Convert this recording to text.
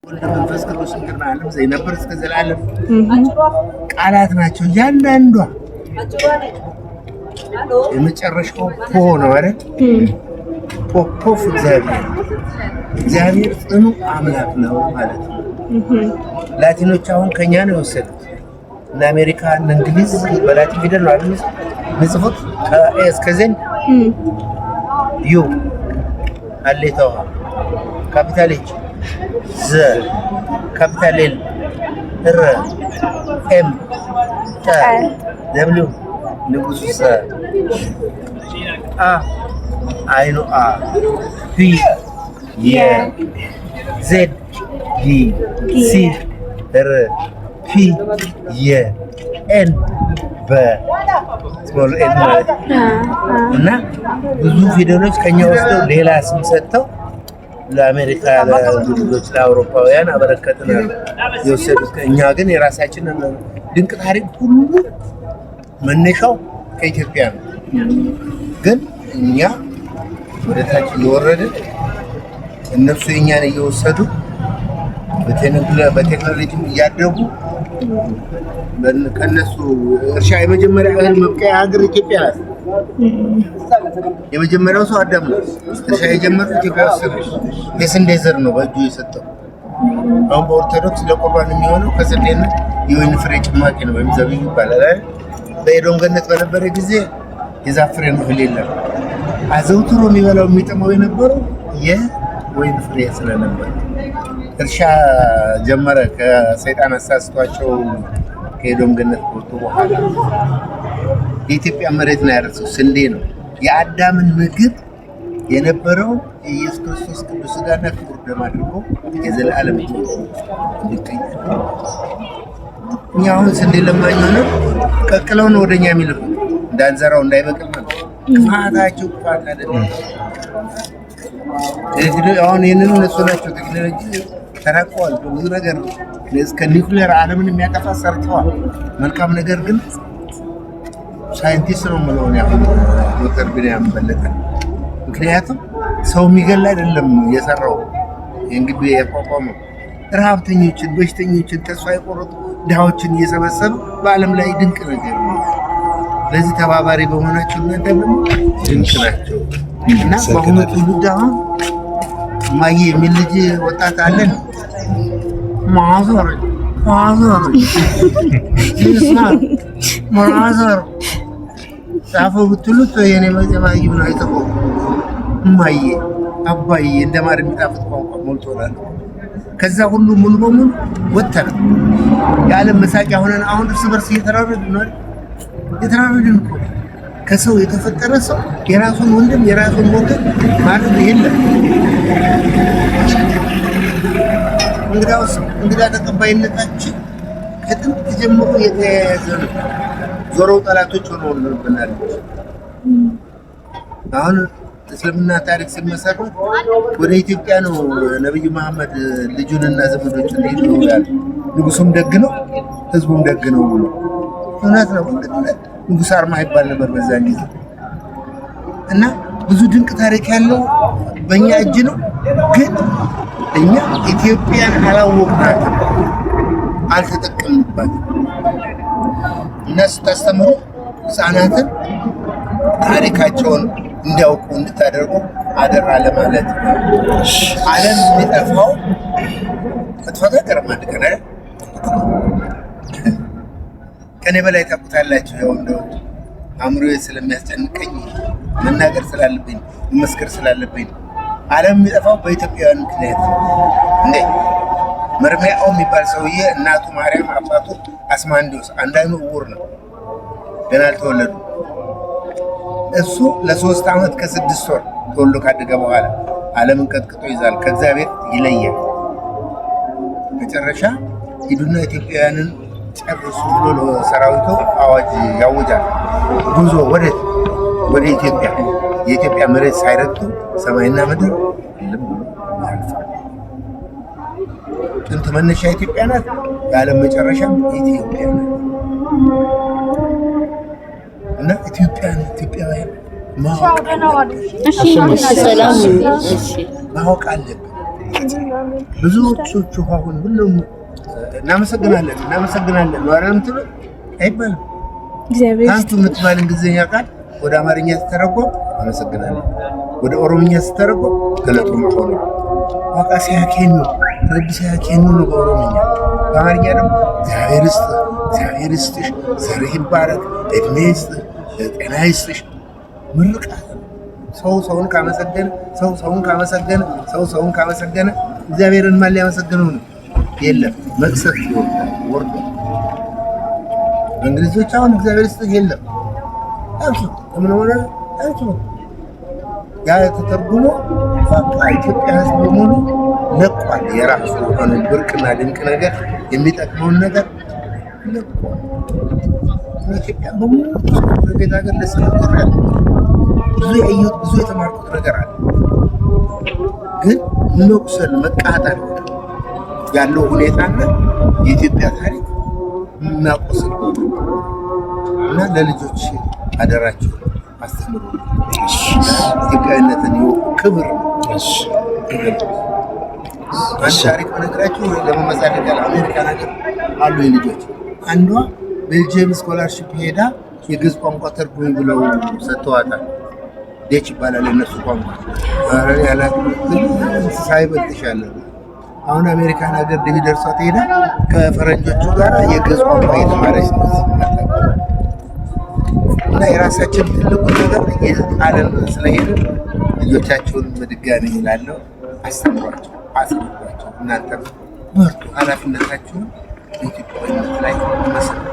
መንፈስ ቅዱስ እንግዲህ ዓለም ዘይነበር እስከ ዘላለም ቃላት ናቸው። እያንዳንዷ የመጨረሻው ፖ ነው አይደል? ፖፍ እግዚአብሔር ጽኑ አምላክ ነው ማለት ነው። ላቲኖች አሁን ከኛ ነው የወሰዱት። እና አሜሪካ እና እንግሊዝ በላቲን ፊደል ነው አይደል የሚጽፉት? ከኤ እስከ ዜድ ዩ አሌታው ካፒታል ኤች ዘ ካፒታል ኤል ር ኤም ተ ደብሊው ንጉስ ሰ አ አይኑ አ ፒ የ ዜድ ዲ ሲ ር ፒ የ ኤን በ ስሞል ኤን ማለት እና ብዙ ፊደሎች ከኛ ወስደው ሌላ ስም ሰጥተው ለአሜሪካ ለሌሎች ለአውሮፓውያን አበረከትናል የወሰዱት። እኛ ግን የራሳችንን ድንቅ ታሪክ ሁሉ መነሻው ከኢትዮጵያ ነው። ግን እኛ ወደ ታች እየወረድን እነሱ የኛን እየወሰዱ በቴክኖሎጂ እያደጉ ከነሱ እርሻ የመጀመሪያ እህል መብቀያ ሀገር ኢትዮጵያ ናት። የመጀመሪያው ሰው አዳም ነው። እርሻ የጀመረው ኢትዮጵያ ውስጥ ነው። የስንዴ ዘር ነው በእጁ የሰጠው። አሁን በኦርቶዶክስ ለቁርባን የሚሆነው ከስንዴና የወይን ፍሬ ጭማቂ ነው ወይም ዘቢብ ይባላል። በኤዶም ገነት በነበረ ጊዜ የዛፍ ፍሬ ነው እህል የለም። አዘውትሮ የሚበላው የሚጠማው የነበረው የወይን ፍሬ ስለነበር እርሻ ጀመረ። ከሰይጣን አሳስቷቸው ከኤዶም ገነት ወጥቶ በኋላ የኢትዮጵያ መሬት ነው ያረሰው ስንዴ ነው። የአዳምን ምግብ የነበረው የኢየሱስ ክርስቶስ ቅዱስ ሥጋና ክቡር ደም አድርጎ የዘላለም እንዲቀኝ። እኛ አሁን ስንዴ ለማኝ ሆነ ቀቅለው ነው ወደኛ የሚልኩ እንዳንዘራው እንዳይበቅል ነው። ክፋታቸው ክፋት አይደለም። አሁን ይህንን እነሱ ናቸው ቴክኖሎጂ ተራቀዋል። በብዙ ነገር እስከ ኒውክሌር ዓለምን የሚያጠፋ ሰርተዋል። መልካም ነገር ግን ሳይንቲስት ነው የምለውን ያሁን ዶክተር ቢንያም በለጠ። ምክንያቱም ሰው የሚገል አይደለም የሰራው እንግዲህ ያቋቋመው ረሃብተኞችን፣ በሽተኞችን፣ ተስፋ የቆረጡ ድሃዎችን እየሰበሰበ በዓለም ላይ ድንቅ ነገር ነው። ለዚህ ተባባሪ በመሆናቸው እናንተ ደግሞ ድንቅ ናቸው እና በአሁኑ ትውልድ አሁን ማየ የሚል ልጅ ወጣት አለን ማዘር ጻፈው ብትሉት የኔ መዘማይ ምን አይተፈው ማየ አባዬ እንደማር የሚጣፍጥ ቋንቋ ሞልቶናል። ከዛ ሁሉ ሙሉ በሙሉ ወጣን። የዓለም መሳቂያ ሆነን አሁን እርስ በርስ እየተራረድን ነው። የተራረድን እኮ ከሰው የተፈጠረ ሰው የራሱን ወንድም የራሱን ወገን ማለት የለም። እንግዳ ተቀባይነታችን ከጥንት ጀምሮ የተያያዘ ነው። ዞረው ጠላቶች ሆነው ልብናል። አሁን እስልምና ታሪክ ሲመሰረት ወደ ኢትዮጵያ ነው ነብዩ መሐመድ ልጁንና ዘመዶቹን ሄዱ ያሉ። ንጉሱም ደግ ነው፣ ህዝቡም ደግ ነው ብሎ እውነት ነው። ንጉስ አርማ ይባል ነበር በዛን ጊዜ እና ብዙ ድንቅ ታሪክ ያለው በእኛ እጅ ነው። ግን እኛ ኢትዮጵያን አላወቅናትም፣ አልተጠቀምንባትም። እና ስታስተምሩ ህፃናትን ታሪካቸውን እንዲያውቁ እንድታደርጉ አደራ ለማለት ነው። ዓለም የሚጠፋው መጥፋት አይቀርም አንድ ቀን አይደል? ከኔ በላይ ታውቁታላችሁ። ያው እንደው አእምሮዬ ስለሚያስጨንቀኝ መናገር ስላለብኝ መመስከር ስላለብኝ ዓለም የሚጠፋው በኢትዮጵያውያን ምክንያት ነው። እንዴ መርሚያው የሚባል ሰውዬ እናቱ ማርያም አባቱ አስማንዲዮስ አንድ አይኑ ዕውር ነው፣ ገና አልተወለዱ። እሱ ለ3 ዓመት ከ6 ወር ተወልዶ ካደገ በኋላ ዓለምን ቀጥቅጦ ይዛል፣ ከእግዚአብሔር ይለያል። መጨረሻ ሂዱና ኢትዮጵያውያንን ጨርሱ ብሎ ሰራዊቱ አዋጅ ያውጃል። ጉዞ ወደ ኢትዮጵያ፣ የኢትዮጵያ መሬት ሳይረግጡ ሰማይና ምድር ልም ብሎ ያልፋል። ጥንት መነሻ ኢትዮጵያ ናት፣ የዓለም መጨረሻም ኢትዮጵያ ናት። እና ኢትዮጵያውያን ማወቅ አለብን። ብዙዎቹ አሁን ሁሉም እናመሰግናለን ነው አይደል? አይባልም። ታንቱ የምትባል እንግሊዝኛ ቃል ወደ አማርኛ ስትተረጎም አመሰግናለሁ፣ ወደ ኦሮምኛ ስትተረጎም ገለጡ መሆኑ ዋቃ ሲያኬኑ ረቢ ሲያኬኑ ነው በኦሮምኛ። በአማርኛ ደግሞ እግዚአብሔር ይስጥሽ፣ ዘርህ ይባረክ፣ እድሜ ይስጥሽ፣ ጤና ይስጥሽ ምርቃት። ሰውን ካመሰገነ እግዚአብሔርን ማን ሊያመሰግነው ነው? የለም መቅሰፍት ወርዶ እንግሊዞች አሁን እግዚአብሔር ይስጥህ የለም ምን ሆነ ያ ተተርጉሞ ኢትዮጵያ ሕዝብ በሙሉ ለቋል። የራሱ የሆነ ብርቅና ድንቅ ነገር የሚጠቅመውን ነገር ለቋል። ኢትዮጵያ በሙሉ ቤት ሀገር ለሰላም ብዙ ያየሁት ብዙ የተማርኩት ነገር አለ። ግን መቁሰል መቃጠል ያለው ሁኔታና የኢትዮጵያ ታሪክ የሚያቆስል እና ለልጆች አደራችሁ አስተምሩ። ኢትዮጵያዊነትን ክብር አንድ ታሪክ በነገራችሁ ለመመጻደቅ አሜሪካ ነገር አሉ ልጆች። አንዷ ቤልጅየም ስኮላርሺፕ ሄዳ የግዕዝ ቋንቋ ተርጉም ብለው ሰጥተዋታል። ዴች ይባላል የነሱ ቋንቋ። አረ ያላት ሳይበልጥሻል። አሁን አሜሪካን ሀገር ዲቪ ደርሷት ሄዳ ከፈረንጆቹ ጋር የግዕዝ ቋንቋ የተማረች ነው። እና የራሳችን ትልቁ ነገር እየጣለን ስለሄደ ልጆቻቸውን በድጋሚ ይላለሁ አስተምሯቸው፣ አስረዷቸው። እናንተም በርቱ፣ ኃላፊነታችሁን በኢትዮጵያዊነት ላይ መስራት